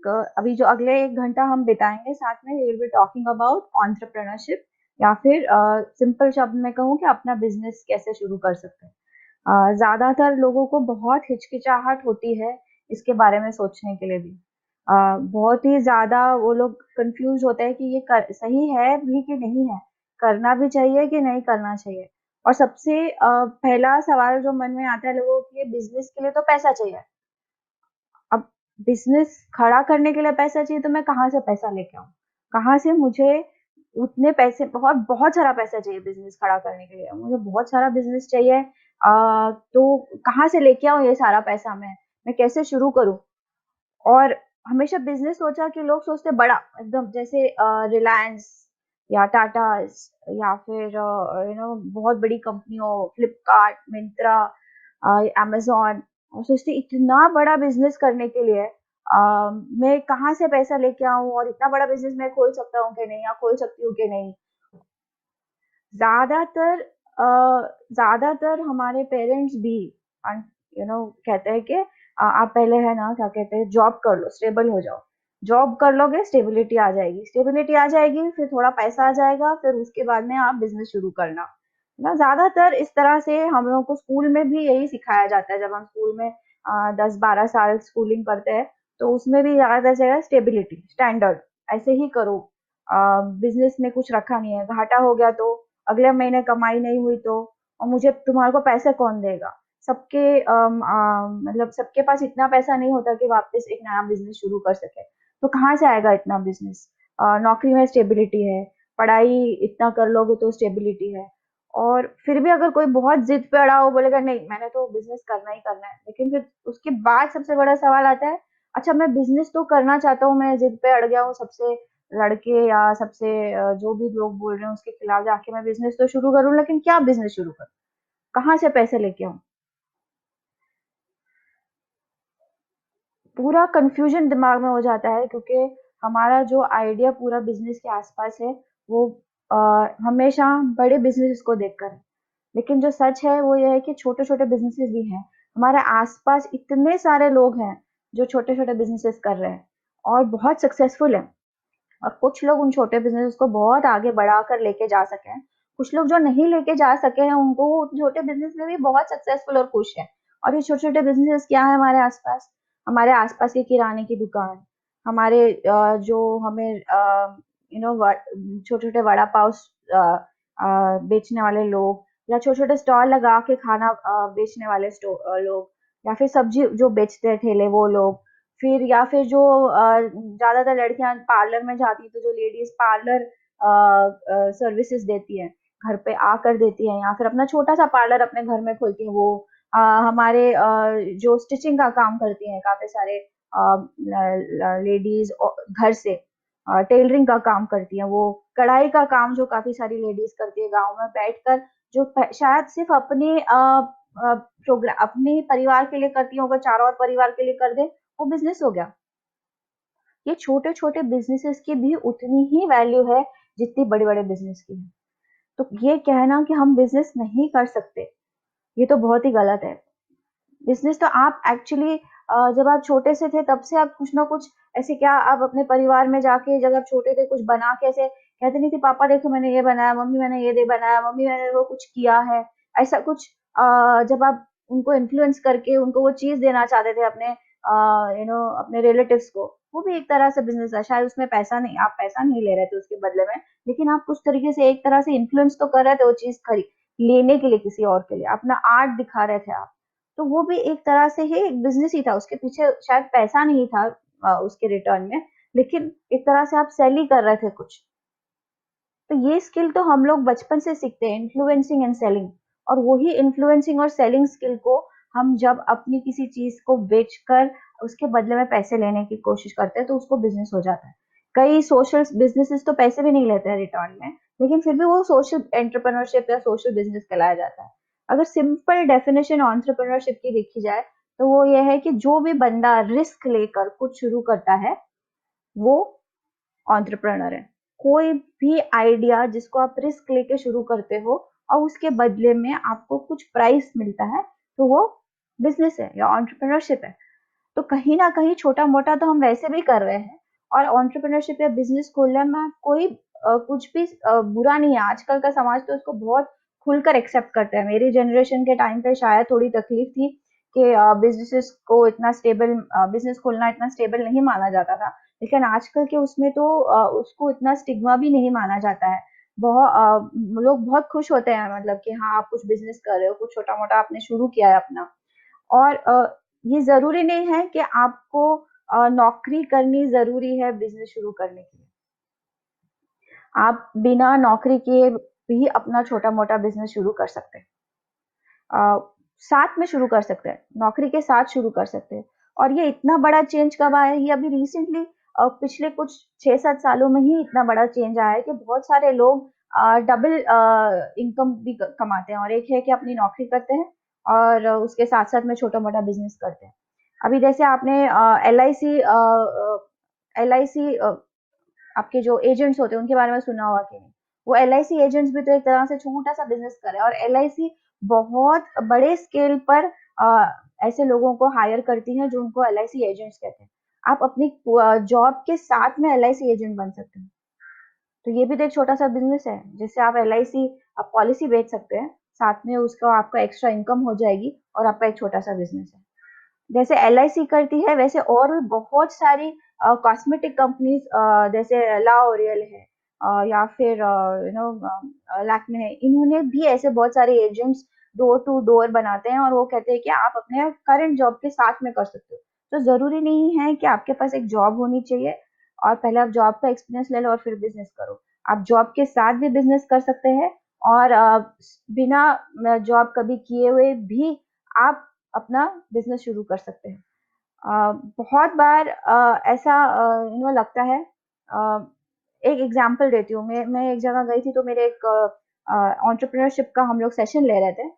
अभी जो अगले 1 घंटा हम बिताएँगे साथ में, we will be talking about entrepreneurship, या फिर सिंपल शब्द में कहूँ कि अपना बिज़नेस कैसे शुरू कर सकते हैं। ज़्यादातर लोगों को बहुत हिचकिचाहट होती है इसके बारे में सोचने के लिए भी। बहुत ही ज़्यादा वो लोग कन्फ्यूज़ होते हैं कि ये कर सही है भी कि नहीं है, करना भी चाहिए कि नहीं करना चाहिए। और सबसे पहला सवाल जो मन में आता है लोगों के, बिज़नेस के लिए तो पैसा चाहिए। अब बिज़नेस खड़ा करने के लिए पैसा चाहिए, तो मैं कहाँ से पैसा लेके आऊँ? कहाँ से मुझे उतने पैसे, बहुत बहुत सारा पैसा चाहिए बिज़नेस खड़ा करने के लिए। मुझे बहुत सारा बिज़नेस चाहिए, तो कहाँ से लेके आऊँ ये सारा पैसा मैं? मैं कैसे शुरू करूँ? और हमेशा बिज़नेस सोचा कि लोग सोचते बड़ा एकदम, जैसे रिलायंस या टाटाज़, या फिर बहुत बड़ी कंपनियों, फ्लिपकार्ट, मिंत्रा, अमेज़न, और सोचते इतना बड़ा बिज़नेस करने के लिए मैं कहाँ से पैसा लेके आऊँ, और इतना बड़ा बिज़नेस मैं खोल सकता हूँ कि नहीं, या खोल सकती हूँ कि नहीं। ज़्यादातर ज़्यादातर हमारे पेरेंट्स भी अन कहते हैं कि आप पहले है ना, क्या कहते हैं, जॉब कर लो, स्टेबल हो जाओ। जॉब कर लोगे, स्टेबिलिटी आ जाएगी, स्टेबिलिटी आ जाएगी, फिर थोड़ा पैसा आ जाएगा, फिर उसके बाद में आप बिज़नेस शुरू करना। है ना? ज़्यादातर इस तरह से हम लोगों को स्कूल में भी यही सिखाया जाता है। जब हम स्कूल में 10-12 साल स्कूलिंग करते हैं, तो उसमें भी ज़्यादातर से स्टेबिलिटी, स्टैंडर्ड, ऐसे ही करो। बिज़नेस में कुछ रखा नहीं है, घाटा हो गया तो अगले महीने कमाई नहीं हुई तो, और मुझे तुम्हारे को पैसे कौन देगा? सबके मतलब सबके पास इतना पैसा नहीं होता कि वापस एक नया बिज़नेस शुरू कर सके। तो कहाँ से आएगा इतना बिज़नेस? नौकरी में स्टेबिलिटी है, पढ़ाई इतना कर लोगे तो स्टेबिलिटी है। और फिर भी अगर कोई बहुत ज़िद पे अड़ा हो, बोलेगा नहीं मैंने तो बिज़नेस करना ही करना है। लेकिन फिर उसके बाद सबसे बड़ा सवाल आता है, अच्छा मैं बिज़नेस तो करना चाहता हूँ, मैं ज़िद पे अड़ गया हूँ सबसे लड़के या सबसे जो भी लोग बोल रहे हैं उसके खिलाफ जाके मैं बिज़नेस तो शुरू करूँ, लेकिन क्या बिज़नेस शुरू करूँ? कहाँ से पैसे लेके आऊँ? पूरा कन्फ्यूजन दिमाग में हो जाता है, क्योंकि हमारा जो आइडिया पूरा बिज़नेस के आसपास है, वो अ, हमेशा बड़े बिज़नेसेस को देखकर है। लेकिन जो सच है वो ये है कि छोटे-छोटे बिज़नेसेस भी हैं। हमारे आसपास इतने सारे लोग हैं जो छोटे-छोटे बिज़नेसेस कर रहे हैं और बहुत सक्सेसफुल हैं। और कुछ लोग उन छोटे बिज़नेस को बहुत आगे बढ़ाकर लेके जा सके हैं। कुछ लोग जो नहीं लेके जा सके हैं, उनको वो छोटे बिज़नेस में भी बहुत सक्सेसफुल और खुश हैं। और ये छोटे-छोटे बिज़नेसेस क्या है हमारे आस-पास? हमारे आस-पास की किराने की दुकान, हमारे जो हमें व छोटे-छोटे वड़ा पाव बेचने वाले लोग, या छोटे-छोटे स्टॉल लगा के खाना बेचने वाले लोग, या फिर सब्ज़ी जो बेचते हैं ठेले वो लोग, फिर या फिर जो ज़्यादातर लड़कियाँ पार्लर में जाती हैं, तो जो लेडीज़ पार्लर सर्विसेज़ देती हैं, घर पे आकर देती हैं, या फिर अपना छोटा-सा पार्लर अपने घर में खोलती हैं वो। हमारे जो स्टिचिंग का काम करती हैं काफ़ी सारे ल ल लेडीज़ घर से टेलरिंग का काम करती हैं वो, कढ़ाई का काम जो काफ़ी सारी लेडीज़ करती है गाँव में बैठकर, जो प शायद सिर्फ़ अपने अपने परिवार के लिए करती हों, अगर चारों ओर परिवार के लिए कर दें, वो बिज़नेस हो गया। ये छोटे-छोटे बिज़नेसेस की भी उतनी ही वैल्यू है जितनी बड़े-बड़े बिज़नेस की है। तो ये कहना कि हम बिज़नेस नहीं कर सकते, ये तो बहुत ही गलत है। बिज़नेस तो आप एक्चुअली जब आप छोटे से थे तब से आप कुछ ना कुछ ऐसे, क्या आप अपने परिवार में जाके जब आप छोटे थे कुछ बना के ऐसे कहते नहीं थे, पापा देखो मैंने ये बनाया, मम्मी मैंने ये दे बनाया, मम्मी मैंने वो कुछ किया है। ऐसा कुछ जब आप उनको इन्फ्लुएंस करके उनको वो चीज़ देना चाहते थे अपने अपने रिलेटिव्स को, वो भी एक तरह से बिज़नेस है। शायद उसमें पैसा नहीं, आप पैसा नहीं ले रहे थे उसके बदले में, लेकिन आप कुछ तरीके से एक तरह से इन्फ्लुएंस तो कर रहे थे वो चीज़ लेने के लिए किसी और के लिए, अपना आर्ट दिखा रहे थे आप। तो वो भी एक तरह से ही एक बिज़नेस ही था, उसके पीछे शायद पैसा नहीं था उसके रिटर्न में, लेकिन एक तरह से आप सेल ही कर रहे थे कुछ। तो ये स्किल तो हम लोग बचपन से सीखते हैं, इन्फ्लुएंसिंग एंड सेलिंग। और वही इन्फ्लुएंसिंग और सेलिंग स्किल को हम जब अपनी किसी चीज़ को बेचकर उसके बदले में पैसे लेने की कोशिश करते हैं, तो उसको बिज़नेस हो जाता है। कई सोशल बिज़नेसेस तो पैसे भी नहीं लेते हैं रिटर्न में, लेकिन फिर भी वो सोशल एंटरप्रेन्योरशिप या सोशल बिज़नेस कहलाया जाता है। अगर सिंपल डेफिनिशन एंटरप्रेन्योरशिप की देखी जाए, तो वो ये है कि जो भी बंदा रिस्क लेकर कुछ शुरू करता है, वो एंटरप्रेन्योर है। कोई भी आइडिया जिसको आप रिस्क लेके शुरू करते हो और उसके बदले में आपको कुछ प्राइस मिलता है, तो वो बिज़नेस है या एंटरप्रेन्योरशिप है। तो कहीं न कहीं छोटा-मोटा तो हम वैसे भी कर रहे हैं और एंटरप्रेन्योरशिप या बिज़नेस खोलने में कोई कुछ भी बुरा नहीं है। आजकल का समाज तो उसको बहुत खुलकर एक्सेप्ट करता है। मेरी जनरेशन के टाइम पे शायद थोड़ी तकलीफ थी कि बिज़नेस खोलना इतना स्टेबल नहीं माना जाता था। लेकिन आजकल के उसमें तो उसको इतना स्टिग्मा भी नहीं माना जाता है। लोग बहुत खुश होते हैं मतलब कि हाँ, आप कुछ बिज़नेस कर रहे हो, कुछ छोटा-मोटा आपने शुरू किया है अपना। और ये ज़रूरी नहीं है कि आपको नौकरी करनी ज़रूरी है बिज़नेस शुरू करने के लिए। आप बिना नौकरी किए भी अपना छोटा-मोटा बिज़नेस शुरू कर सकते हैं। अ, साथ में शुरू कर सकते हैं, नौकरी के साथ शुरू कर सकते हैं। और ये इतना बड़ा चेंज कब आया है, ये अभी रिसेंटली पिछले कुछ 6-7 सालों में ही इतना बड़ा चेंज आया है कि बहुत सारे लोग डबल इनकम भी कमाते हैं और एक है कि अपनी नौकरी करते हैं और उसके साथ-साथ में छोटा-मोटा बिज़नेस करते हैं। अभी जैसे आपने एलआईसी आपके जो एजेंट्स होते हैं उनके बारे में सुना होगा कि नहीं? वो एलआईसी एजेंट्स भी तो एक तरह से छोटा-सा बिज़नेस कर रहे हैं और एलआईसी बहुत बड़े स्केल पर ऐसे लोगों को हायर करती है जो उनको एलआईसी एजेंट्स कहते हैं। आप अपनी जॉब के साथ में एलआईसी एजेंट बन सकते हैं। तो ये भी तो एक छोटा-सा बिज़नेस है, जिससे आप एलआईसी पॉलिसी बेच सकते हैं, साथ में उसका आपका एक्स्ट्रा इनकम हो जाएगी और आपका एक छोटा-सा बिज़नेस है। जैसे एलआईसी करती है वैसे और भी बहुत सारी कॉस्मेटिक कंपनीज जैसे लॉरियल है या फिर लैक्मे है, इन्होंने भी ऐसे बहुत सारे एजेंट्स डोर टू डोर बनाते हैं और वो कहते हैं कि आप अपने करंट जॉब के साथ में कर सकते हो। तो जरूरी नहीं है कि आपके पास एक जॉब होनी चाहिए और पहले आप जॉब का एक्सपीरियंस ले लो और फिर बिजनेस करो। आप जॉब के साथ भी बिजनेस कर सकते हैं और बिना जॉब कभी किए हुए भी आप अपना बिजनेस शुरू कर सकते हैं। बहुत बार ऐसा लगता है। अ, एक एग्जांपल देती हूँ। मैं एक जगह गई थी तो मेरे एक एंटरप्रेन्योरशिप का हम लोग सेशन ले रहे थे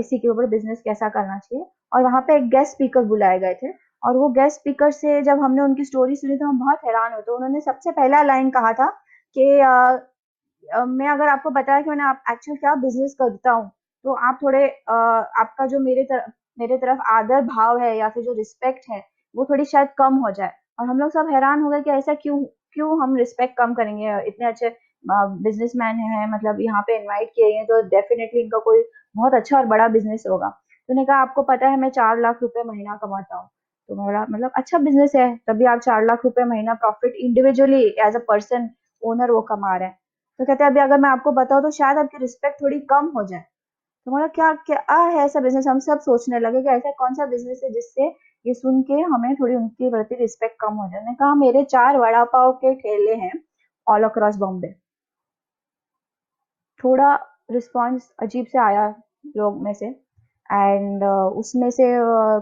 इसी के ऊपर बिजनेस कैसा करना चाहिए और वहाँ पे एक गेस्ट स्पीकर बुलाए गए थे और वो गेस्ट स्पीकर से जब हमने उनकी स्टोरी सुनी तो हम बहुत हैरान हुए। तो उन्होंने सबसे पहला लाइन कहा था कि मैं अगर आपको बताया कि मैंने आप एक्चुअल क्या बिज़नेस करता हूँ, तो आप थोड़े आपका जो मेरे तरफ आदर भाव है या फिर जो रिस्पेक्ट है, वो थोड़ी शायद कम हो जाए। और हम लोग सब हैरान हो गए कि ऐसा क्यों क्यों हम रिस्पेक्ट कम करेंगे? इतने अच्छे बिज़नेसमैन हैं, मतलब यहाँ पे इनवाइट किए हैं, तो डेफिनिटली इनका कोई बहुत अच्छा और बड़ा बिज़नेस होगा। तो उन्होंने कहा, "आपको पता है मैं 4 लाख रुपए महीना कमाता हूँ।" तो मैं बोला, "मतलब अच्छा बिज़नेस है, तभी आप 4 लाख रुपए महीना profit individually as a person owner वो कमा रहे हैं।" तो कहते हैं अभी अगर मैं आपको बताऊँ तो शायद आपकी रिस्पेक्ट थोड़ी कम हो जाए। तो बोला क्या क्या है ऐसा बिज़नेस? हम सब सोचने लगे कि ऐसा कौन-सा बिज़नेस है जिससे ये सुन के हमें थोड़ी उनके प्रति रिस्पेक्ट कम हो जाए। मैंने कहा मेरे 4 वड़ा पाव के ठेले हैं ऑल अक्रॉस बॉम्बे। थोड़ा रिस्पॉन्स अजीब से आया लोग में से एंड उसमें से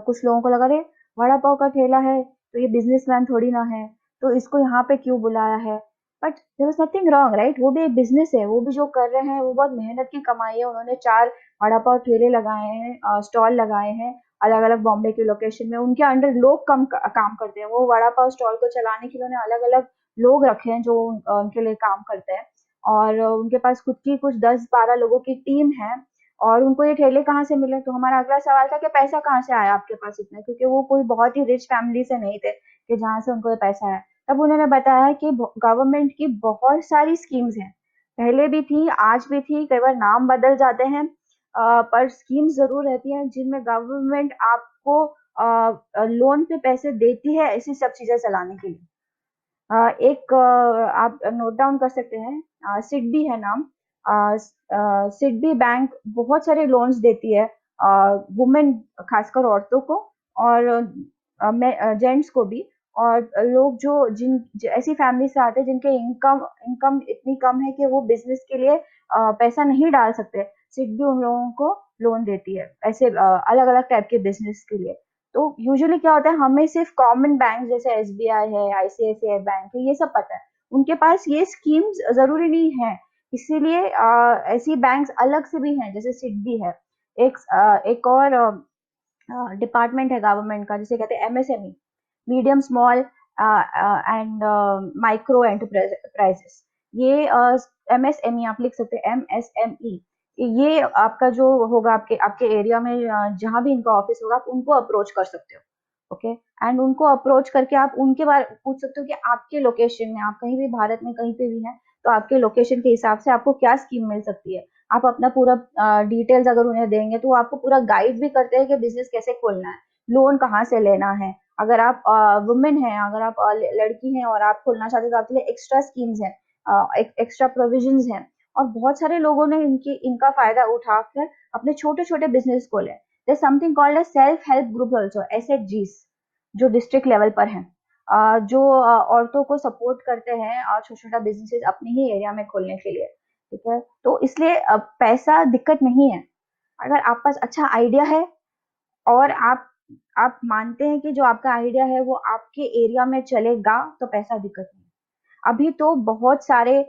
कुछ लोगों को लगा अरे वड़ा पाव का ठेला है तो ये बिजनेसमैन थोड़ी ना है, तो इसको यहाँ पे क्यों बुलाया है? But there was nothing wrong, right? वो भी एक बिजनेस है, वो भी जो कर रहे हैं वो बहुत मेहनत की कमाई है। उन्होंने 4 वड़ा पाव ठेले लगाए हैं, स्टॉल लगाए हैं अलग अलग बॉम्बे के लोकेशन में। उनके अंडर लोग काम करते हैं। वो वड़ा पाव स्टॉल को चलाने के लिए उन्होंने अलग अलग लोग रखे हैं जो उनके लिए काम करते हैं और उनके पास खुद की कुछ 10-12 लोगों की टीम है और उनको ये ठेले कहाँ से मिले? तो हमारा अगला सवाल था कि पैसा कहाँ से आया आपके पास इतना? क्योंकि वो कोई बहुत ही रिच फैमिली से नहीं थे कि जहाँ से उनको ये पैसा आया। तब उन्होंने बताया कि गवर्नमेंट की बहुत सारी स्कीम्स हैं। पहले भी थी, आज भी थी, कई बार नाम बदल जाते हैं पर स्कीम्स ज़रूर रहती हैं जिनमें गवर्नमेंट आपको लोन पे पैसे देती है ऐसी सब चीज़ें चलाने के लिए। एक आप नोट डाउन कर सकते हैं, सिडबी है नाम। सिडबी बैंक बहुत सारे लोन्स देती है वुमेन, खासकर औरतों को और जेंट्स को भी। और लोग ऐसी फैमिली से आते हैं जिनके इनकम इनकम इतनी कम है कि वो बिजनेस के लिए पैसा नहीं डाल सकते, सिडबी उन लोगों को लोन देती है ऐसे अलग अलग टाइप के बिजनेस के लिए। तो यूजुअली क्या होता है, हमें सिर्फ कॉमन बैंक जैसे एसबीआई है, आईसीआईसीआई बैंक है, ये सब पता है। उनके पास ये स्कीम्स जरूरी नहीं है, इसीलिए ऐसी बैंक्स अलग से भी हैं जैसे सिडबी है। एक और डिपार्टमेंट है गवर्नमेंट का जिसे कहते हैं MSME, medium small and micro enterprises. ये एमएसएमई आप लिख सकते हैं, एमएसएमई। ये आपका जो होगा आपके आपके एरिया में जहाँ भी इनका ऑफिस होगा आप उनको अप्रोच कर सकते हो। ओके। एंड उनको अप्रोच करके आप उनके बारे पूछ सकते हो कि आपके लोकेशन में, आप कहीं भी भारत में कहीं पे भी हैं, तो आपके लोकेशन के हिसाब से आपको क्या स्कीम मिल सकती है। आप अपना पूरा डिटेल्स अगर उन्हें देंगे तो वो आपको पूरा गाइड भी करते हैं कि बिजनेस कैसे खोलना है, लोन कहाँ से लेना है। अगर आप वुमेन हैं, अगर आप लड़की हैं और आप खोलना चाहते हैं तो आपके लिए एक्स्ट्रा स्कीम्स हैं, एक्स्ट्रा प्रोविजंस हैं। और बहुत सारे लोगों ने इनका फायदा उठाकर अपने छोटे छोटे बिजनेस खोले। There's something called as self help group also, SHGs, जो डिस्ट्रिक्ट लेवल पर हैं, जो औरतों को सपोर्ट करते हैं और छोटा छोटा बिजनेसेस अपने ही एरिया में खोलने के लिए। ठीक है, तो इसलिए पैसा दिक्कत नहीं है। अगर आप पास अच्छा आइडिया है और आप मानते हैं कि जो आपका आइडिया है वो आपके एरिया में चलेगा, तो पैसा दिक्कत नहीं। अभी तो बहुत सारे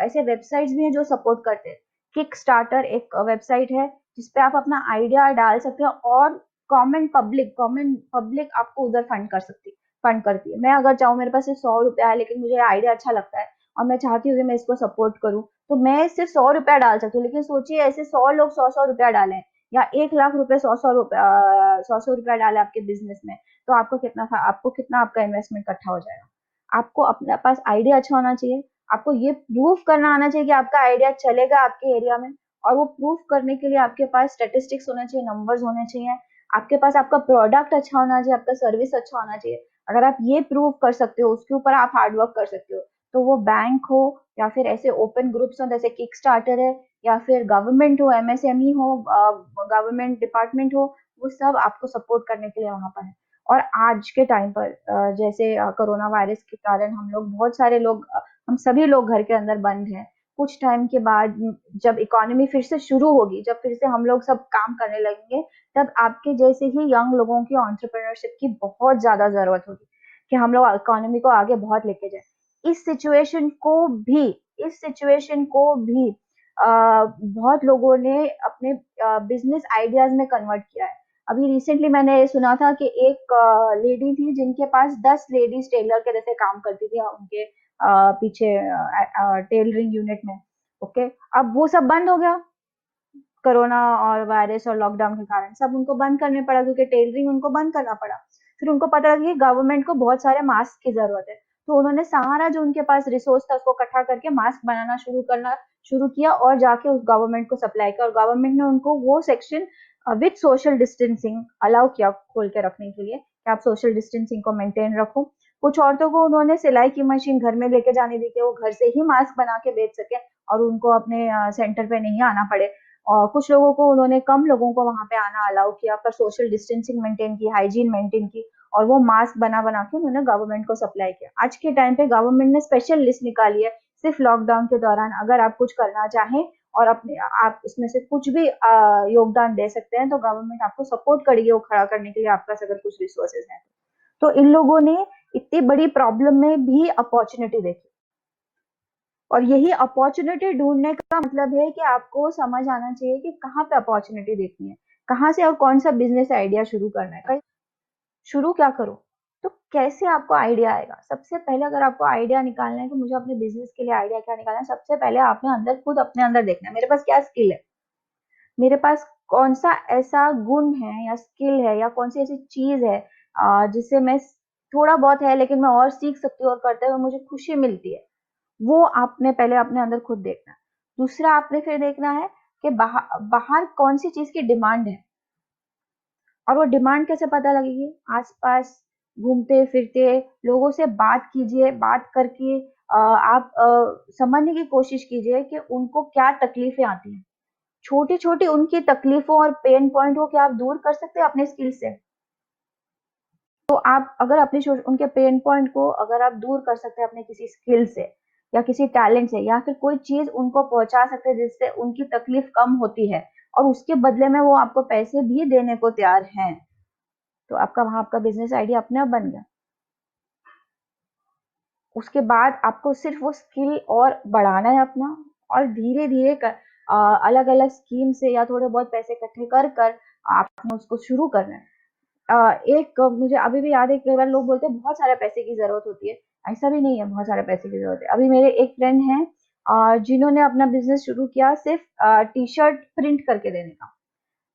ऐसे वेबसाइट्स भी हैं जो सपोर्ट करते हैं। किक स्टार्टर एक वेबसाइट है जिसपे आप अपना आइडिया डाल सकते हैं और कॉमन पब्लिक आपको उधर फंड करती है। मैं अगर चाहूँ, मेरे पास सिर्फ 100 रुपया है लेकिन मुझे आइडिया अच्छा लगता है और मैं चाहती हूँ कि मैं इसको सपोर्ट करूँ, तो मैं सिर्फ 100 रुपया डाल सकती हूँ। लेकिन सोचिए ऐसे 100 लोग 100 100 रुपया डालें, या 1 लाख रुपए 100 100 रुपया डाले आपके बिजनेस में, तो आपको कितना आपका इन्वेस्टमेंट इकट्ठा हो जाएगा। आपको अपने पास आइडिया अच्छा होना चाहिए, आपको ये प्रूफ करना आना चाहिए कि आपका आइडिया चलेगा आपके एरिया में, और वो प्रूफ करने के लिए आपके पास स्टेटिस्टिक्स होने चाहिए, नंबर्स होने चाहिए, आपके पास आपका प्रोडक्ट अच्छा होना चाहिए, आपका सर्विस अच्छा होना चाहिए। अगर आप ये प्रूव कर सकते हो, उसके ऊपर आप हार्ड वर्क कर सकते हो, तो वो बैंक हो या फिर ऐसे ओपन ग्रुप्स हो जैसे किक स्टार्टर है, या फिर गवर्नमेंट हो, एमएसएमई हो, गवर्नमेंट डिपार्टमेंट हो, वो सब आपको सपोर्ट करने के लिए वहां पर है। और आज के टाइम पर जैसे कोरोना वायरस के कारण हम लोग बहुत सारे लोग हम सभी लोग घर के अंदर बंद हैं। कुछ टाइम के बाद जब इकोनॉमी फिर से शुरू होगी, जब फिर से हम लोग सब काम करने लगेंगे, तब आपके जैसे ही यंग लोगों की एंटरप्रेन्योरशिप की बहुत ज्यादा जरूरत होगी कि हम लोग इकोनॉमी को आगे बहुत लेके जाए। इस सिचुएशन को भी बहुत लोगों ने अपने बिजनेस आइडियाज में कन्वर्ट किया है। अभी रिसेंटली मैंने सुना था कि एक लेडी थी जिनके पास 10 लेडीज टेलर के जैसे काम करती थी उनके पीछे टेलरिंग यूनिट में। ओके, अब वो सब बंद हो गया, कोरोना और वायरस और लॉकडाउन के कारण सब उनको बंद करने पड़ा, क्योंकि टेलरिंग उनको बंद करना पड़ा। फिर उनको पता लगा कि गवर्नमेंट को बहुत सारे मास्क की जरूरत है, तो उन्होंने सारा जो उनके पास रिसोर्स था उसको इकट्ठा करके मास्क बनाना शुरू किया और जाके उस गवर्नमेंट को सप्लाई किया, और गवर्नमेंट ने उनको वो section with social distancing allow किया खोल के रखने के लिए, कि आप सोशल डिस्टेंसिंग को मेंटेन रखो। कुछ औरतों को उन्होंने सिलाई की मशीन घर में लेके जाने दी कि वो घर से ही मास्क बना के बेच सके और उनको अपने सेंटर पे नहीं आना पड़े। और कुछ लोगों को उन्होंने कम लोगों को वहां पे आना अलाउ किया, पर सोशल डिस्टेंसिंग मेंटेन की, हाइजीन मेंटेन की, और वो मास्क बना बना के उन्होंने गवर्नमेंट को सप्लाई किया। आज के टाइम पे गवर्नमेंट ने स्पेशल लिस्ट निकाली है, सिर्फ लॉकडाउन के दौरान अगर आप कुछ करना चाहें और अपने आप इसमें से कुछ भी योगदान दे सकते हैं, तो गवर्नमेंट आपको सपोर्ट करेगी वो खड़ा करने के लिए, आपके पास अगर कुछ रिसोर्सेज हैं। तो इन लोगों ने इतनी बड़ी प्रॉब्लम में भी अपॉर्चुनिटी देखी, और यही अपॉर्चुनिटी ढूंढने का मतलब है कि आपको समझ आना चाहिए कि कहाँ पे अपॉर्चुनिटी देखनी है, कहाँ से और कौन सा बिजनेस आइडिया शुरू करना है, शुरू क्या करो। तो कैसे आपको आइडिया आएगा? सबसे पहले अगर आपको आइडिया निकालना है कि मुझे अपने बिजनेस के लिए आइडिया क्या निकालना है, सबसे पहले आपने अंदर खुद अपने अंदर देखना है, मेरे पास क्या स्किल है, मेरे पास कौन सा ऐसा गुण है या स्किल है या कौन सी ऐसी चीज है जिससे मैं थोड़ा बहुत है लेकिन मैं और सीख सकती हूँ और करते हुए मुझे खुशी मिलती है। वो आपने पहले अपने अंदर खुद देखना है। दूसरा आपने फिर देखना है कि बाहर कौन सी चीज की डिमांड है, और वो डिमांड कैसे पता लगेगी? आसपास घूमते फिरते लोगों से बात कीजिए, बात करके आप समझने की कोशिश कीजिए कि उनको क्या तकलीफें आती हैं। छोटी छोटी उनकी तकलीफों और पेन पॉइंट को क्या आप दूर कर सकते हैं अपने स्किल से? तो आप अगर उनके पेन पॉइंट को अगर आप दूर कर सकते हैं अपने किसी स्किल से या किसी टैलेंट से, या फिर कोई चीज उनको पहुंचा सकते हैं जिससे उनकी तकलीफ कम होती है और उसके बदले में वो आपको पैसे भी देने को तैयार हैं, तो आपका वहां आपका बिजनेस आइडिया अपने आप बन गया। उसके बाद आपको सिर्फ वो स्किल और बढ़ाना है अपना, और धीरे धीरे अलग अलग स्कीम से या थोड़े बहुत पैसे इकट्ठे कर कर आपने उसको शुरू करना है। एक मुझे अभी भी याद है, कई बार लोग बोलते हैं बहुत सारे पैसे की जरूरत होती है। ऐसा भी नहीं है बहुत सारे पैसे की जरूरत है। अभी मेरे एक फ्रेंड हैं जिन्होंने अपना बिजनेस शुरू किया सिर्फ टी शर्ट प्रिंट करके देने का,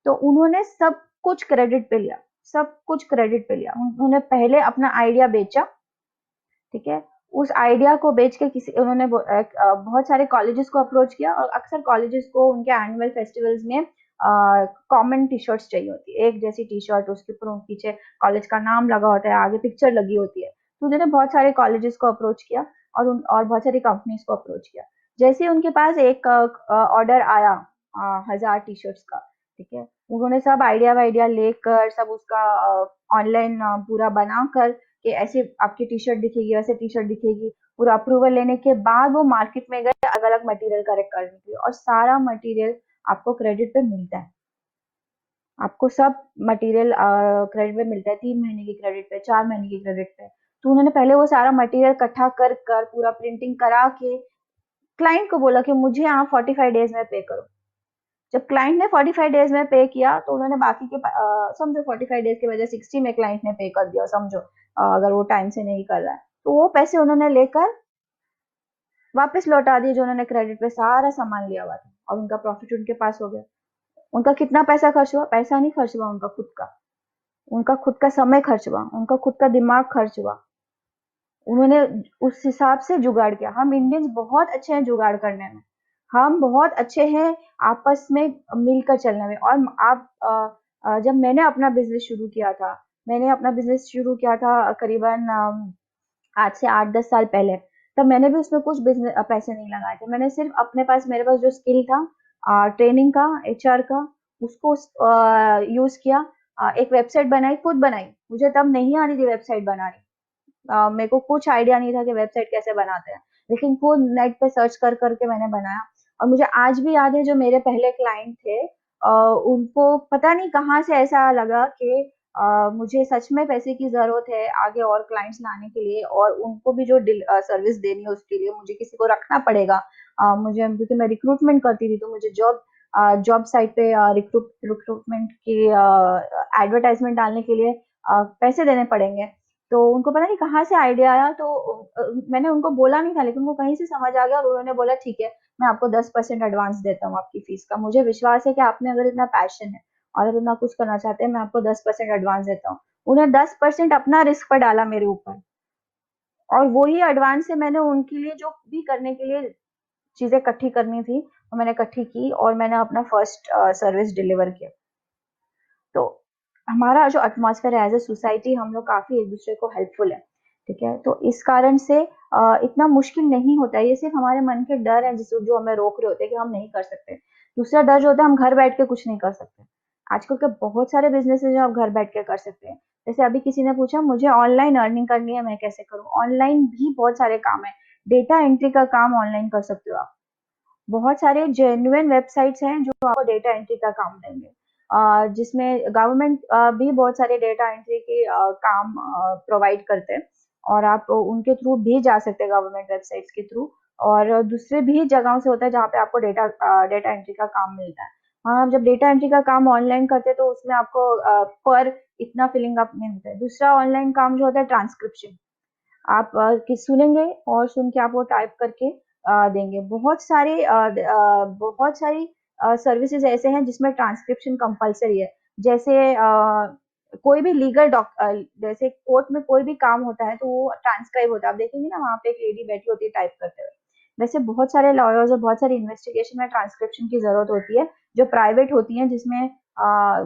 तो उन्होंने सब कुछ क्रेडिट पे लिया। सब कुछ क्रेडिट पे लिया। उन्होंने पहले अपना आइडिया बेचा, ठीक है? उस आइडिया को बेच के उन्होंने बहुत सारे कॉलेजेस को अप्रोच किया, और अक्सर कॉलेजेस को उनके एनुअल फेस्टिवल्स में कॉमन टी शर्ट्स चाहिए होती है, एक जैसी टी शर्ट, उसके ऊपर पीछे कॉलेज का नाम लगा होता है, आगे पिक्चर लगी होती है। तो उन्होंने बहुत सारे कॉलेजेस को अप्रोच किया और बहुत सारी कंपनीज को अप्रोच किया। जैसे ही उनके पास एक ऑर्डर आया 1000 टी शर्ट्स का, ठीक है, उन्होंने सब आइडिया वाइडिया लेकर, सब उसका ऑनलाइन पूरा बनाकर कि ऐसे आपकी टी शर्ट दिखेगी, वैसे टी शर्ट दिखेगी, पूरा अप्रूवल लेने के बाद वो मार्केट में गए अलग अलग मटेरियल करेक्ट करने के लिए, और सारा मटेरियल आपको क्रेडिट पे मिलता है। आपको सब मटेरियल क्रेडिट पे मिलता है, 3 महीने की क्रेडिट पे, 4 महीने की क्रेडिट पे। तो उन्होंने पहले वो सारा मटेरियल इकट्ठा कर कर पूरा प्रिंटिंग करा के क्लाइंट को बोला कि मुझे आप 45 डेज में पे करो। जब क्लाइंट ने 45 डेज में पे किया, तो उन्होंने बाकी के समझो 45 डेज के बजाय 60 में क्लाइंट ने पे कर दिया, समझो अगर वो टाइम से नहीं कर रहा है, तो वो पैसे उन्होंने लेकर वापस लौटा दिए जो उन्होंने क्रेडिट पे सारा सामान लिया हुआ था, और उनका प्रॉफिट उनके पास हो गया। उनका कितना पैसा खर्च हुआ? पैसा नहीं खर्च हुआ उनका खुद का समय खर्च हुआ, उनका खुद का दिमाग खर्च हुआ। उन्होंने उस हिसाब से जुगाड़ किया। हम इंडियंस बहुत अच्छे हैं जुगाड़ करने में, हम बहुत अच्छे हैं आपस में मिलकर चलने में। और आप जब मैंने अपना बिजनेस शुरू किया था करीबन आज से 8-10 साल पहले, तब मैंने भी उसमें कुछ बिजनेस पैसे नहीं लगाए थे। मैंने सिर्फ मेरे पास जो स्किल था ट्रेनिंग का, एचआर का, उसको यूज किया। एक वेबसाइट बनाई, खुद बनाई। मुझे तब नहीं आती थी वेबसाइट बनानी, मेरे को कुछ आइडिया नहीं था कि वेबसाइट कैसे बनाते हैं, लेकिन खुद नेट पे सर्च कर करके मैंने बनाया। और मुझे आज भी याद है जो मेरे पहले क्लाइंट थे, उनको पता नहीं कहाँ से ऐसा लगा कि मुझे सच में पैसे की जरूरत है आगे और क्लाइंट्स लाने के लिए, और उनको भी जो सर्विस देनी है उसके लिए मुझे किसी को रखना पड़ेगा। मुझे, क्योंकि मैं रिक्रूटमेंट करती थी, तो मुझे जॉब साइट पे रिक्रूटमेंट की एडवर्टाइजमेंट डालने के लिए पैसे देने पड़ेंगे। तो उनको पता नहीं कहाँ से आइडिया आया, तो मैंने उनको बोला नहीं था, लेकिन उनको कहीं से समझ आ गया, और उन्होंने बोला ठीक है, मैं आपको 10% एडवांस देता हूँ आपकी फीस का। मुझे विश्वास है कि आप में अगर इतना पैशन है और अगर इतना कुछ करना चाहते हैं, मैं आपको 10% एडवांस देता हूँ। उन्हें 10% अपना रिस्क पर डाला मेरे ऊपर, और वही एडवांस से मैंने उनके लिए जो भी करने के लिए चीजें इकट्ठी करनी थी, वो मैंने इकट्ठी की, और मैंने अपना फर्स्ट सर्विस डिलीवर किया। तो हमारा जो एटमॉस्फेयर है एज ए सोसाइटी, हम लोग काफी एक दूसरे को हेल्पफुल है, ठीक है? तो इस कारण से इतना मुश्किल नहीं होता है। ये सिर्फ हमारे मन के डर है जिस जो हमें रोक रहे होते हैं कि हम नहीं कर सकते। दूसरा डर जो होता है, हम घर बैठ के कुछ नहीं कर सकते। आजकल के बहुत सारे बिजनेस है जो आप घर बैठ के कर सकते हैं। जैसे अभी किसी ने पूछा मुझे ऑनलाइन अर्निंग करनी है, मैं कैसे करूँ? ऑनलाइन भी बहुत सारे काम है। डेटा एंट्री का काम ऑनलाइन कर सकते हो आप। बहुत सारे जेन्युइन वेबसाइट्स हैं जो आपको डेटा एंट्री का काम देंगे, जिसमें गवर्नमेंट भी बहुत सारे डेटा एंट्री के काम प्रोवाइड करते हैं, और आप उनके थ्रू भी जा सकते हैं, गवर्नमेंट वेबसाइट्स के थ्रू। और दूसरे भी जगहों से होता है जहाँ पे आपको डेटा एंट्री का काम मिलता है। हाँ, जब डेटा एंट्री का काम ऑनलाइन करते हैं तो उसमें आपको पर इतना फिलिंग अप नहीं होता है। दूसरा ऑनलाइन काम जो होता है ट्रांसक्रिप्शन, आप सुनेंगे और सुन के आप वो टाइप करके देंगे। बहुत सारी सर्विसेज ऐसे हैं जिसमें ट्रांसक्रिप्शन कंपलसरी है। जैसे कोई भी जैसे कोर्ट में कोई भी काम होता है तो वो ट्रांसक्राइब होता है। आप देखेंगे ना, वहाँ पे एक लेडी बैठी होती है टाइप करते हुए। वैसे बहुत सारे लॉयर्स और बहुत सारी इन्वेस्टिगेशन में ट्रांसक्रिप्शन की जरूरत होती है, जो प्राइवेट होती है, जिसमें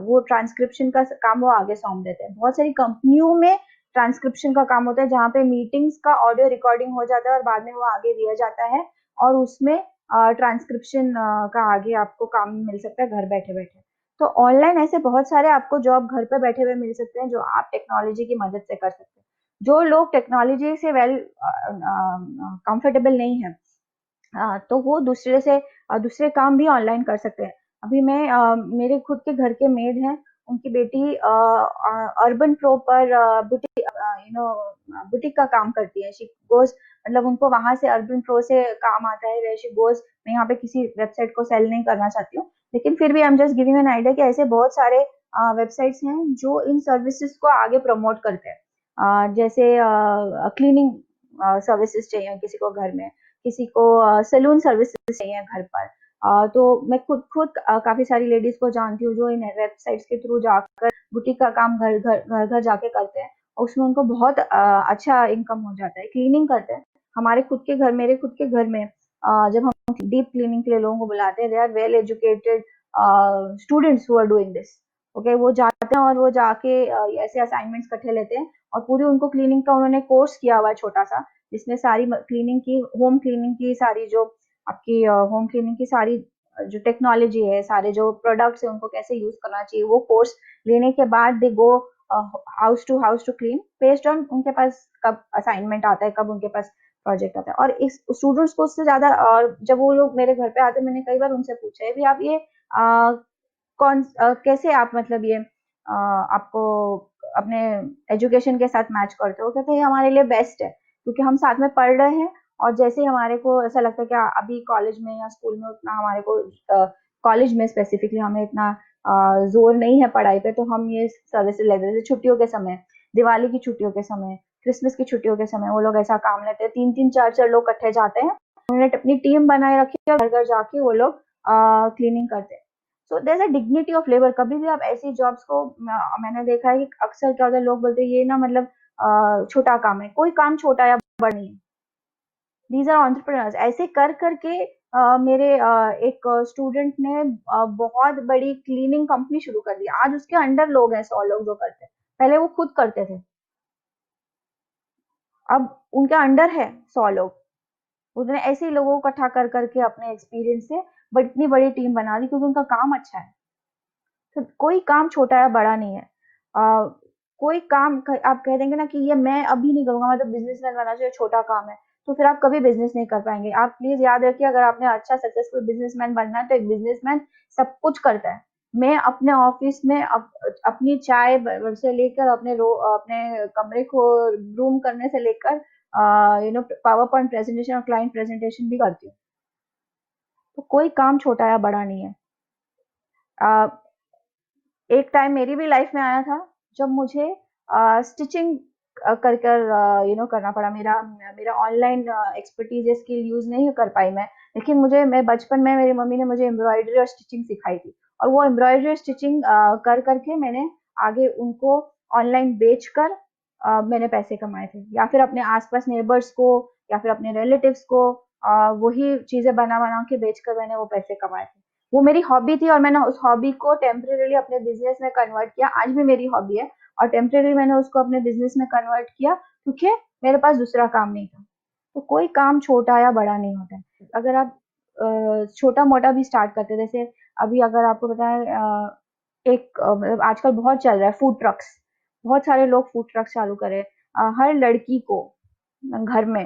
वो ट्रांसक्रिप्शन का काम वो आगे सौंप देते हैं। बहुत सारी कंपनियों में ट्रांसक्रिप्शन का काम होता है, जहाँ पे मीटिंग्स का ऑडियो रिकॉर्डिंग हो जाता है और बाद में वो आगे दिया जाता है, और उसमें ट्रांसक्रिप्शन का आगे आपको काम मिल सकता है घर बैठे बैठे। तो ऑनलाइन ऐसे बहुत सारे आपको जॉब घर पे बैठे हुए मिल सकते हैं जो आप टेक्नोलॉजी की मदद से कर सकते हैं। जो लोग टेक्नोलॉजी से कंफर्टेबल नहीं है, तो वो दूसरे काम भी ऑनलाइन कर सकते हैं। अभी मेरे खुद के घर के मेड हैं, उनकी बेटी अर्बन प्रो पर बुटीक का काम करती है। शी गोज, मतलब उनको वहां से अर्बन प्रो से काम आता है, वे शी गोज। मैं यहाँ पे किसी वेबसाइट को सेल नहीं करना चाहती हूँ, लेकिन फिर भी I am just giving an idea कि ऐसे बहुत सारे वेबसाइट्स हैं जो इन सर्विसेज को आगे प्रमोट करते हैं। जैसे क्लीनिंग सर्विसेज चाहिए किसी को घर में, किसी को सैलून सर्विसेज चाहिए घर पर, तो मैं खुद खुद काफ़ी सारी लेडीज़ को जानती हूँ जो इन वेबसाइट्स के थ्रू जाकर बुटीक का काम घर-घर जाके करते हैं और उसमें उनको बहुत अच्छा इनकम हो जाता है। क्लीनिंग करते हैं, हमारे खुद के घर मेरे खुद के घर में जब हम डीप क्लीनिंग के लिए लोगों को बुलाते हैं, they are well educated students who are doing this. Okay, वो जाते हैं और वो जाके ऐसे असाइनमेंट्स इकट्ठे लेते हैं और पूरी उनको क्लीनिंग का उन्होंने कोर्स किया हुआ है छोटा-सा, जिसमें सारी क्लीनिंग की होम क्लीनिंग की सारी जो आपकी होम क्लीनिंग की सारी जो टेक्नोलॉजी है, सारे जो प्रोडक्ट्स हैं, उनको कैसे यूज़ करना चाहिए, वो कोर्स लेने के बाद they go house to clean based on उनके पास कब असाइनमेंट आता है, कब उनके पास प्रोजेक्ट आता है। और इस स्टूडेंट्स को उससे ज़्यादा और जब वो लोग मेरे घर पे आते हैं, मैंने कई बार उनसे पूछा है, "भी आप ये कैसे आप मतलब ये आपको अपने एजुकेशन के साथ मैच करते हो?" कहते हैं, "ये हमारे लिए बेस्ट है, क्योंकि हम साथ में पढ़ रहे हैं और जैसे ही हमारे को ऐसा लगता है कि अभी कॉलेज में या स्कूल में उतना हमारे को कॉलेज में स्पेसिफिकली हमें इतना ज़ोर नहीं है पढ़ाई पे, तो हम ये सर्विसेज़ लेते हैं। जैसे छुट्टियों के समय, दिवाली की छुट्टियों के समय, क्रिसमस की छुट्टियों के समय वो लोग ऐसा काम लेते हैं। 3-3 4-4 लोग इकट्ठे जाते हैं। उन्होंने अपनी टीम बनाए रखी है और घर-घर जाके वो लोग क्लीनिंग करते हैं। So there is a dignity of labour. कभी भी आप ऐसी जॉब्स को मैंने देखा है कि अक्सर क्या होता है, लोग बोलते हैं ये ना मतलब छोटा काम है। कोई काम छोटा या बड़ा नहीं है। These are entrepreneurs. ऐसे कर करके मेरे एक स्टूडेंट ने बहुत बड़ी क्लीनिंग कंपनी शुरू कर दी। आज उसके अंडर लोग हैं 100 लोग जो करते हैं। पहले वो खुद करते थे। अब उनके अंडर है 100 लोग। उन्होंने ऐसे ही लोगों को इकट्ठा कर करके अपने एक्सपीरियंस से इतनी बड़ी टीम बना दी क्योंकि उनका काम अच्छा है। तो कोई काम छोटा या बड़ा नहीं है। कोई काम आप कह देंगे ना कि ये मैं अभी नहीं करूँगा, मैं तो बिज़नेसमैन बनना चाहिए, छोटा काम है, तो फिर आप कभी बिज़नेस नहीं कर पाएँगे। आप प्लीज़ याद रखिए, अगर आपने अच्छा सक्सेसफुल बिज़नेसमैन बनना है तो एक बिज़नेसमैन सब कुछ करता है। मैं अपने ऑफ़िस में अपनी चाय से लेकर अपने कमरे को रूम करने से लेकर पावर पॉइंट प्रेज़ेंटेशन और क्लाइंट प्रेज़ेंटेशन भी करती हूँ। तो कोई काम छोटा या बड़ा नहीं है। अ, एक टाइम मेरी भी लाइफ में आया था जब मुझे स्टिचिंग कर कर करना पड़ा। मेरा मेरा ऑनलाइन एक्सपर्टीज या स्किल यूज़ नहीं कर पाई मैं। लेकिन मैं बचपन में मेरी मम्मी ने मुझे एम्ब्रॉयडरी और स्टिचिंग सिखाई थी और वो एम्ब्रॉयडरी और स्टिचिंग कर कर के मैंने आगे उनको ऑनलाइन बेचकर मैंने पैसे कमाए थे, या फिर अपने आस-पास नेबर्स को या फिर अपने रिलेटिव्स को वही चीज़ें बना-बना के बेचकर मैंने वो पैसे कमाए थे। वो मेरी हॉबी थी और मैंने उस हॉबी को टेम्परेरीली अपने बिज़नेस में कन्वर्ट किया। आज भी मेरी हॉबी है और टेम्परेरीली मैंने उसको अपने बिज़नेस में कन्वर्ट किया क्योंकि मेरे पास दूसरा काम नहीं था। तो कोई काम छोटा या बड़ा नहीं होता है। अगर आप छोटा-मोटा भी स्टार्ट करते हैं, जैसे अभी अगर आपको पता है मतलब आजकल बहुत चल रहा है फूड ट्रक्स। बहुत सारे लोग फूड ट्रक्स चालू करे। हर लड़की को घर में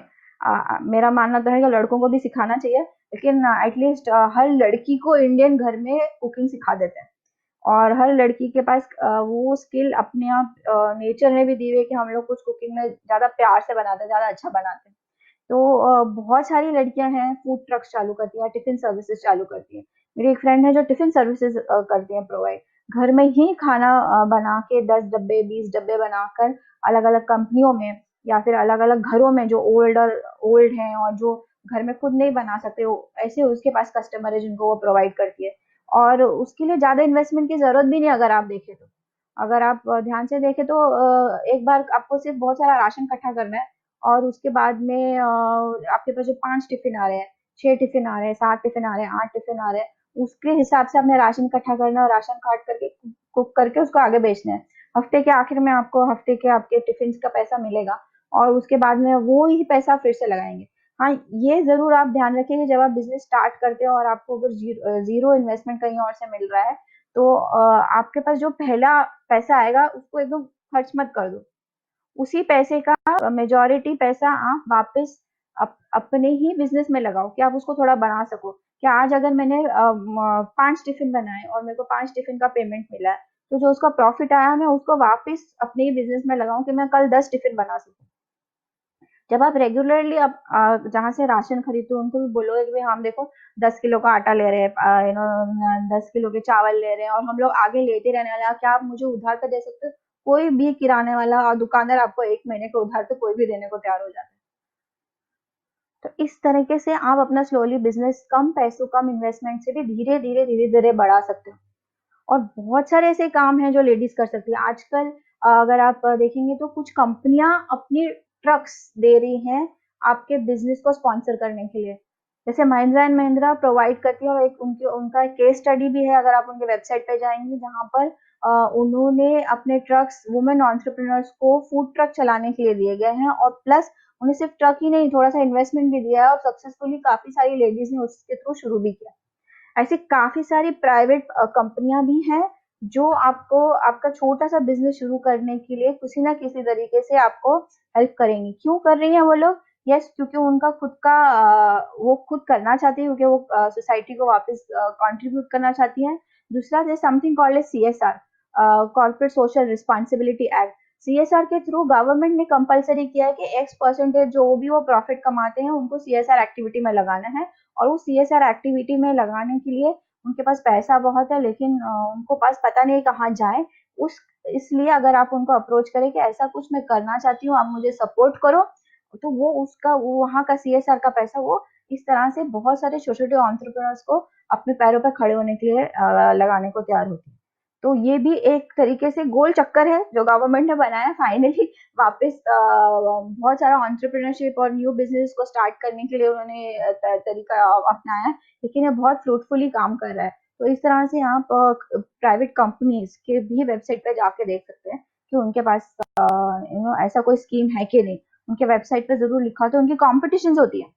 मेरा मानना तो है कि लड़कों को भी सिखाना चाहिए, लेकिन एटलीस्ट हर लड़की को इंडियन घर में कुकिंग सिखा देते हैं और हर लड़की के पास वो स्किल अपने आप नेचर ने भी दी हुई है कि हम लोग कुछ कुकिंग में ज़्यादा प्यार से बनाते हैं, ज़्यादा अच्छा बनाते हैं। तो बहुत सारी लड़कियां हैं फूड ट्रक्स चालू करती हैं, टिफिन सर्विसेज चालू करती हैं। मेरी एक फ्रेंड है जो टिफिन सर्विसेज करती हैं प्रोवाइड। घर में ही खाना बना के 10 डब्बे 20 डब्बे बनाकर अलग अलग कंपनियों में या फिर अलग अलग घरों में जो ओल्ड हैं और जो घर में खुद नहीं बना सकते, वो ऐसे उसके पास कस्टमर है जिनको वो प्रोवाइड करती है और उसके लिए ज्यादा इन्वेस्टमेंट की जरूरत भी नहीं। अगर आप देखें तो, अगर आप ध्यान से देखें तो एक बार आपको सिर्फ बहुत सारा राशन इकट्ठा करना है और उसके बाद में आपके पास जो 5 टिफ़िन आ रहे हैं, 6 टिफ़िन आ रहे हैं, 7 टिफ़िन आ रहे हैं, 8 टिफ़िन आ रहे हैं, उसके हिसाब से आपने राशन इकट्ठा करना है और राशन काट करके कुक करके उसको आगे बेचना है। हफ्ते के आखिर में आपको हफ्ते के आपके टिफ़िन्स का पैसा मिलेगा और उसके बाद में वो ही पैसा फिर से लगाएँगे। हाँ, ये ज़रूर आप ध्यान रखिए कि जब आप बिज़नेस स्टार्ट करते हो और आपको अगर ज़ीरो इन्वेस्टमेंट कहीं और से मिल रहा है, तो आपके पास जो पहला पैसा आएगा उसको एकदम खर्च मत कर दो। उसी पैसे का मेजॉरिटी पैसा आप वापस अपने ही बिजनेस में लगाओ कि आप उसको थोड़ा बढ़ा सको। कि आज अगर मैंने 5 टिफिन बनाए और मेरे को 5 टिफिन का पेमेंट मिला है, तो जो उसका प्रॉफिट आया मैं उसको वापस अपने ही बिजनेस में लगाऊं कि मैं कल 10 टिफिन बना सकूं। जब आप रेगुलरली आप जहाँ से राशन खरीदते हो उनको भी बोलोगे कि भाई हम देखो 10 किलो का आटा ले रहे हैं, 10 किलो के चावल ले रहे हैं और हम लोग आगे लेते रहने वाले हैं, क्या आप मुझे उधार पे दे सकते हो? कोई भी किराने वाला और दुकानदार आपको 1 महीने का उधार तो कोई भी देने को तैयार हो जाता है। तो इस तरीके से आप अपना स्लोली बिजनेस कम पैसों, कम इन्वेस्टमेंट से भी धीरे-धीरे बढ़ा सकते हो। और बहुत सारे ऐसे काम हैं जो लेडीज कर सकती है आजकल। अगर आप देखेंगे तो कुछ कंपनियां अपनी ट्रक्स दे रही हैं आपके बिजनेस को स्पॉन्सर करने के लिए। जैसे महिंद्रा एंड महिंद्रा प्रोवाइड करती है, और एक उनका केस स्टडी भी है अगर आप उनके वेबसाइट पे जाएंगे, जहाँ पर उन्होंने अपने ट्रक्स वुमेन एंटरप्रेन्योर्स को फूड ट्रक चलाने के लिए दिए गए हैं, और प्लस उन्हें सिर्फ ट्रक ही नहीं, थोड़ा सा इन्वेस्टमेंट भी दिया है, और सक्सेसफुली काफी सारी लेडीज ने उसके थ्रू शुरू भी किया। ऐसी काफी सारी प्राइवेट कंपनियां भी हैं जो आपको आपका छोटा सा बिजनेस शुरू करने के लिए किसी ना किसी तरीके से आपको हेल्प करेंगी। क्यों कर रही हैं वो लोग? यस, क्योंकि उनका खुद का वो खुद करना चाहती है, क्योंकि वो सोसाइटी को वापस कंट्रीब्यूट करना चाहती है। दूसरा है something called as CSR, corporate social responsibility act. CSR के थ्रू गवर्नमेंट ने कंपलसरी किया है कि एक्स परसेंटेज जो भी वो प्रॉफिट कमाते हैं उनको सीएसआर एक्टिविटी में लगाना है। और उस सीएसआर एक्टिविटी में लगाने के लिए उनके पास पैसा बहुत है, लेकिन उनको पास पता नहीं कहाँ जाए। उस इसलिए अगर आप उनको अप्रोच करें कि ऐसा कुछ मैं करना चाहती हूँ, आप मुझे सपोर्ट करो, तो वो वहाँ का सीएसआर का पैसा वो इस तरह से बहुत सारे छोटे छोटे एंटरप्रेन्योर्स को अपने पैरों पर खड़े होने के लिए लगाने को तैयार होती है। तो ये भी एक तरीके से गोल चक्कर है जो गवर्नमेंट ने बनाया फाइनली। वापस बहुत सारा एंटरप्रेन्योरशिप और न्यू बिजनेस को स्टार्ट करने के लिए उन्होंने तरीका अपनाया है, लेकिन ये बहुत फ्रूटफुली काम कर रहा है। तो इस तरह से आप प्राइवेट कंपनीज के भी वेबसाइट पे जाके देख सकते हैं कि उनके पास ऐसा कोई स्कीम है कि नहीं। उनके वेबसाइट पे जरूर लिखा होता है, उनकी कॉम्पिटिशन्स होती है,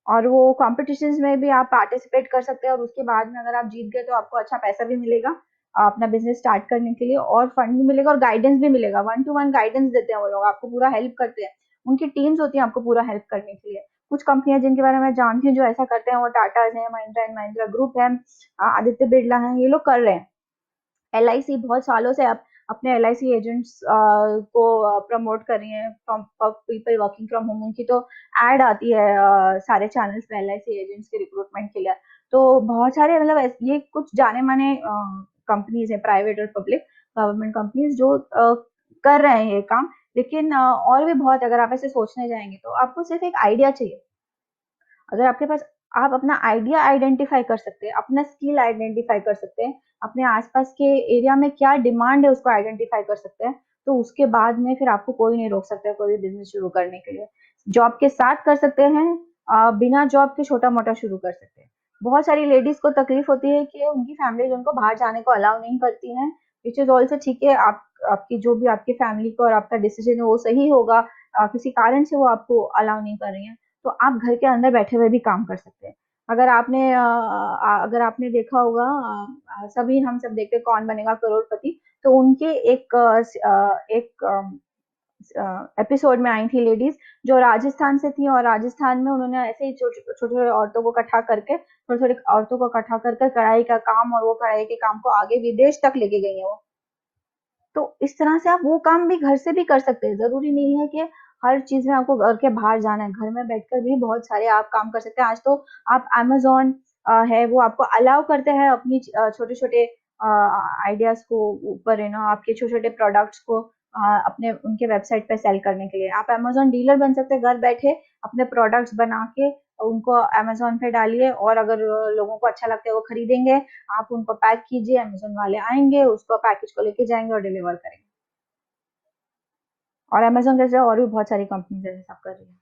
और वो कॉम्पिटिशन्स में भी आप पार्टिसिपेट कर सकते हैं, और उसके बाद में अगर आप जीत गए तो आपको अच्छा पैसा भी मिलेगा अपना बिजनेस स्टार्ट करने के लिए, और फंड भी मिलेगा और गाइडेंस भी मिलेगा। 1-to-1 गाइडेंस देते हैं वो लोग, आपको पूरा हेल्प करते हैं। उनकी टीम्स होती है आपको पूरा हेल्प करने के लिए। कुछ कंपनियां जिनके बारे में जानती हूँ जो ऐसा करते हैं, वो टाटाज है, महिंद्रा एंड महिंद्रा ग्रुप है, आदित्य बिरला है, ये लोग कर रहे हैं। एलआईसी बहुत सालों से अपने एलआईसी एजेंट्स को प्रमोट कर रही है, from people working from home. उनकी तो एड आती है सारे चैनल्स पे एलआईसी एजेंट्स के रिक्रूटमेंट के लिए। तो बहुत सारे मतलब ये कुछ जाने माने कंपनीज है, प्राइवेट और पब्लिक गवर्नमेंट कंपनीज, जो कर रहे हैं ये काम। लेकिन और भी बहुत, अगर आप ऐसे सोचने जाएंगे तो आपको सिर्फ एक आइडिया चाहिए। अगर आपके पास, आप अपना आइडिया आइडेंटिफाई कर सकते हैं, अपना स्किल आइडेंटिफाई कर सकते हैं, अपने आसपास के एरिया में क्या डिमांड है उसको आइडेंटिफाई कर सकते हैं, तो उसके बाद में फिर आपको कोई नहीं रोक सकता है कोई भी बिजनेस शुरू करने के लिए। जॉब के साथ कर सकते हैं, बिना जॉब के छोटा मोटा शुरू कर सकते हैं। बहुत सारी लेडीज को तकलीफ होती है कि उनकी फैमिली उनको बाहर जाने को अलाउ नहीं करती है, विच इज ऑल्सो ठीक है। आप आपकी जो भी आपकी फैमिली को और आपका डिसीजन है वो सही होगा, किसी कारण से वो आपको अलाउ नहीं कर रही है, तो आप घर के अंदर बैठे हुए भी काम कर सकते हैं। अगर आपने देखा होगा, सभी हम सब देखते हैं कौन बनेगा करोड़पति, तो उनके एक एपिसोड में आई थी लेडीज जो राजस्थान से थी, और राजस्थान में उन्होंने ऐसे ही छोटे छोटे औरतों को इकट्ठा करके, छोटे छोटे औरतों को इकट्ठा करके कढ़ाई का काम, और वो कढ़ाई के काम को आगे विदेश तक लेके गई है वो। तो इस तरह से आप वो काम भी घर से भी कर सकते हैं। ज़रूरी नहीं है कि हर चीज़ में आपको घर के बाहर जाना है। घर में बैठकर भी बहुत सारे आप काम कर सकते हैं। आज तो आप अमेज़न है, वो आपको अलाउ करते हैं अपनी छोटे-छोटे आइडियाज़ को ऊपर आपके छोटे-छोटे प्रोडक्ट्स को अपने उनके वेबसाइट पे सेल करने के लिए। आप अमेज़न डीलर बन सकते हैं घर बैठे, अपने प्रोडक्ट्स बना के उनको अमेज़न पे डालिए, और अगर लोगों को अच्छा लगता है वो खरीदेंगे। आप उनको पैक कीजिए, अमेज़न वाले आएँगे, उसको पैकेज को लेके जाएँगे और डिलीवर करेंगे। और अमेज़न जैसे और भी बहुत सारी कंपनीज़ ऐसे सब कर रही हैं।